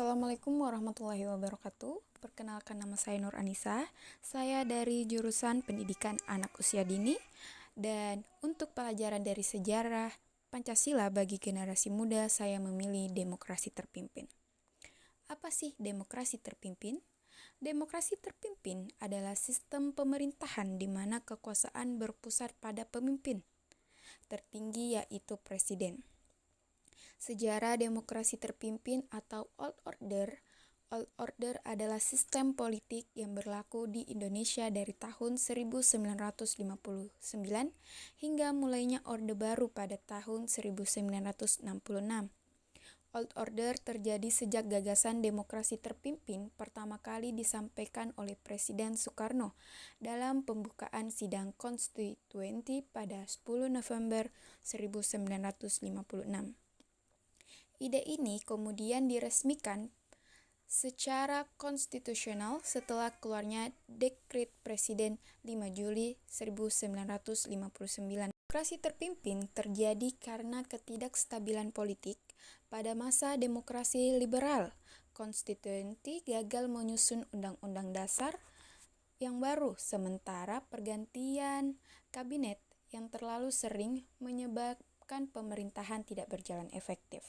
Assalamualaikum warahmatullahi wabarakatuh. Perkenalkan, nama saya Nur Anissa. Saya dari jurusan Pendidikan Anak Usia Dini. Dan untuk pelajaran dari sejarah Pancasila bagi generasi muda, saya memilih demokrasi terpimpin. Apa sih demokrasi terpimpin? Demokrasi terpimpin adalah sistem pemerintahan di mana kekuasaan berpusat pada pemimpin tertinggi, yaitu presiden. Sejarah demokrasi terpimpin atau Old Order. Old Order adalah sistem politik yang berlaku di Indonesia dari tahun 1959 hingga mulainya Orde Baru pada tahun 1966. Old Order terjadi sejak gagasan demokrasi terpimpin pertama kali disampaikan oleh Presiden Soekarno dalam pembukaan sidang konstituenti pada 10 November 1956. Ide ini kemudian diresmikan secara konstitusional setelah keluarnya Dekret Presiden 5 Juli 1959. Demokrasi terpimpin terjadi karena ketidakstabilan politik pada masa demokrasi liberal. Konstituenti gagal menyusun undang-undang dasar yang baru, sementara pergantian kabinet yang terlalu sering menyebabkan pemerintahan tidak berjalan efektif.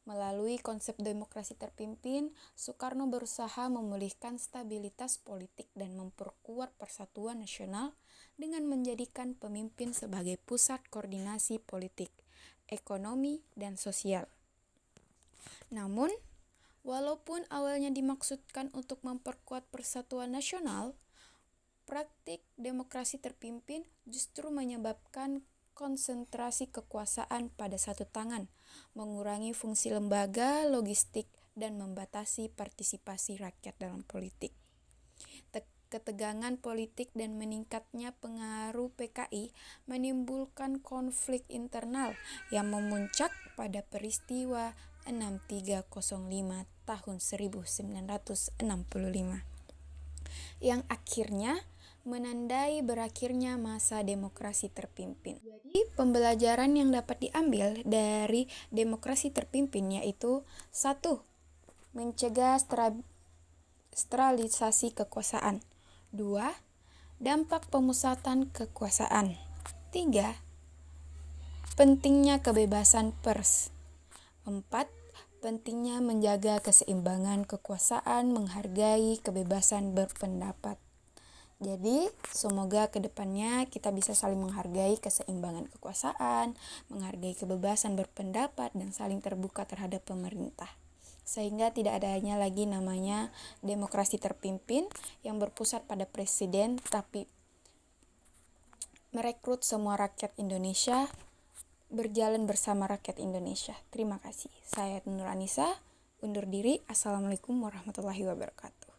Melalui konsep demokrasi terpimpin, Soekarno berusaha memulihkan stabilitas politik dan memperkuat persatuan nasional dengan menjadikan pemimpin sebagai pusat koordinasi politik, ekonomi, dan sosial. Namun, walaupun awalnya dimaksudkan untuk memperkuat persatuan nasional, praktik demokrasi terpimpin justru menyebabkan konsentrasi kekuasaan pada satu tangan, mengurangi fungsi lembaga, logistik, dan membatasi partisipasi rakyat dalam politik. Ketegangan politik dan meningkatnya pengaruh PKI menimbulkan konflik internal yang memuncak pada peristiwa 6305 tahun 1965, yang akhirnya menandai berakhirnya masa demokrasi terpimpin. Jadi, pembelajaran yang dapat diambil dari demokrasi terpimpin yaitu 1. Mencegah sentralisasi kekuasaan. 2. Dampak pemusatan kekuasaan. 3. Pentingnya kebebasan pers. 4. Pentingnya menjaga keseimbangan kekuasaan, menghargai kebebasan berpendapat. Jadi, semoga kedepannya kita bisa saling menghargai keseimbangan kekuasaan, menghargai kebebasan berpendapat, dan saling terbuka terhadap pemerintah. Sehingga tidak adanya lagi namanya demokrasi terpimpin yang berpusat pada presiden, tapi merekrut semua rakyat Indonesia, berjalan bersama rakyat Indonesia. Terima kasih. Saya Nur Anissa, undur diri. Assalamualaikum warahmatullahi wabarakatuh.